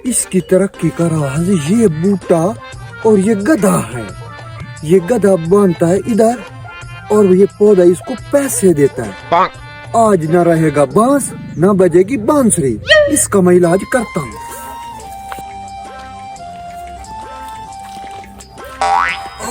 इसकी तरक्की का राज ये बूटा और ये गधा है। ये गधा बांधता है इधर और ये पौधा इसको पैसे देता है। आज न रहेगा बांस न बजेगी बांसुरी, इसका मैं इलाज करता हूँ।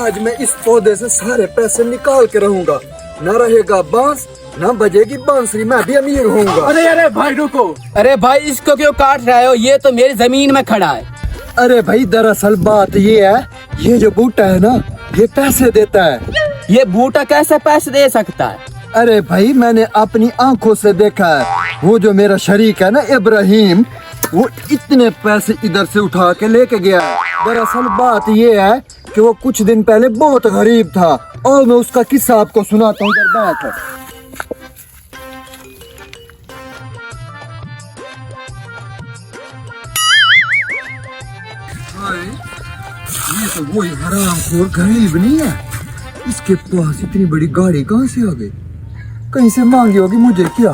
आज मैं इस पौधे से सारे पैसे निकाल के रहूंगा। न रहेगा बांस न बजेगी बांसुरी, मैं भी अमीर होऊंगा। अरे भाई रुको। अरे भाई इसको क्यों काट रहे हो? ये तो मेरी जमीन में खड़ा है। अरे भाई दरअसल बात ये है, ये जो बूटा है ना ये पैसे देता है। ये बूटा कैसे पैसे दे सकता है? अरे भाई मैंने अपनी आंखों से देखा है, वो जो मेरा शरीक है ना इब्राहिम, वो इतने पैसे इधर से उठा के लेके गया है। दरअसल बात ये है कि वो कुछ दिन पहले बहुत गरीब था और मैं उसका किस्सा आपको सुनाता हूँ। इधर बैठ। ये तो वही हरामखोर गरीब नहीं है, इसके पास इतनी बड़ी गाड़ी कहाँ से आ गई? कहीं से मांगी होगी मुझे क्या?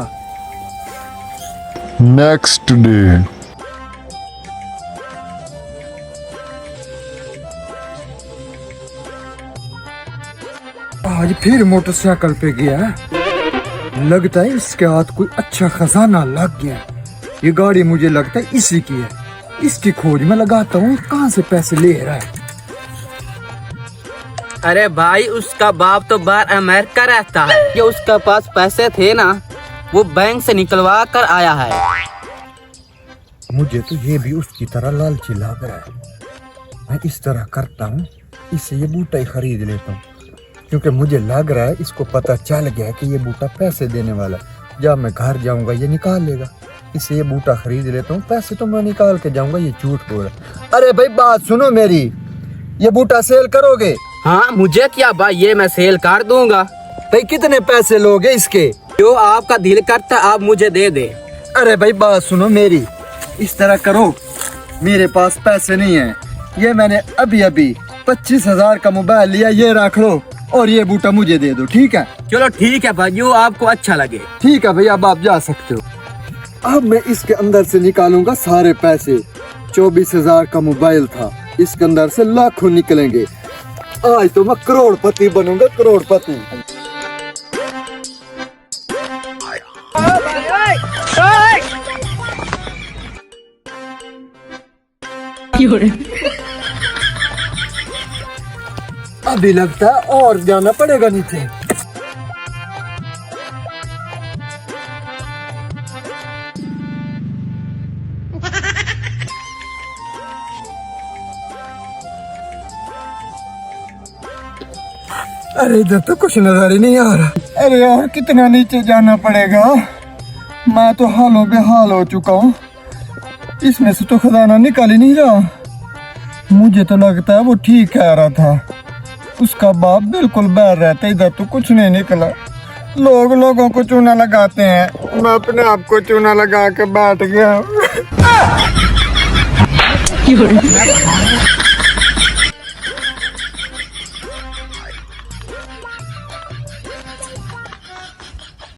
Next day. आज फिर मोटरसाइकिल पे गया है। लगता है इसके हाथ कोई अच्छा खजाना लग गया। ये गाड़ी मुझे लगता है इसी की है। इसकी खोज में लगाता हूँ, कहाँ से पैसे ले रहा है। अरे भाई उसका बाप तो बाहर अमेरिका रहता है। ये उसके पास पैसे थे ना, वो बैंक से निकलवा कर आया है। मुझे तो ये भी उसकी तरह लालची लग रहा है। मैं इस तरह करता हूँ, इससे ये बूटा ही खरीद लेता हूँ, क्योंकि मुझे लग रहा है इसको पता चल गया कि ये बूटा पैसे देने वाला है। जब मैं घर जाऊंगा ये निकाल लेगा। इससे ये बूटा खरीद लेता हूँ, पैसे तो मैं निकाल के जाऊंगा। ये झूठ बोल रहा। अरे भाई बात सुनो मेरी, ये बूटा सेल करोगे? हाँ मुझे क्या भाई, ये मैं सेल कर दूंगा। भाई कितने पैसे लोगे इसके? जो आपका दिल करता आप मुझे दे दे। अरे भाई बात सुनो मेरी, इस तरह करो, मेरे पास पैसे नहीं है। ये मैंने अभी अभी 25,000 का मोबाइल लिया, ये रख लो और ये बूटा मुझे दे दो, ठीक है? चलो ठीक है भाई, जो आपको अच्छा लगे। ठीक है भाई, अब आप जा सकते हो। अब मैं इसके अंदर से निकालूंगा सारे पैसे। 24,000 का मोबाइल था, इसके अंदर से लाखों निकलेंगे। आज तो मैं करोड़पति बनूंगा, करोड़पति। अभी लगता है और जाना पड़ेगा नीचे। अरे इधर तो कुछ नजर ही नहीं आ रहा। अरे यार कितना नीचे जाना पड़ेगा, मैं तो हालों बेहाल हो चुका हूँ। इसमें से तो खजाना निकल ही नहीं रहा। मुझे तो लगता है वो ठीक कह रहा था, उसका बाप बिल्कुल बैर रहता। इधर तो कुछ नहीं निकला। लोग लोगों को चूना लगाते हैं, मैं अपने आप को चूना लगा के बैठ गया।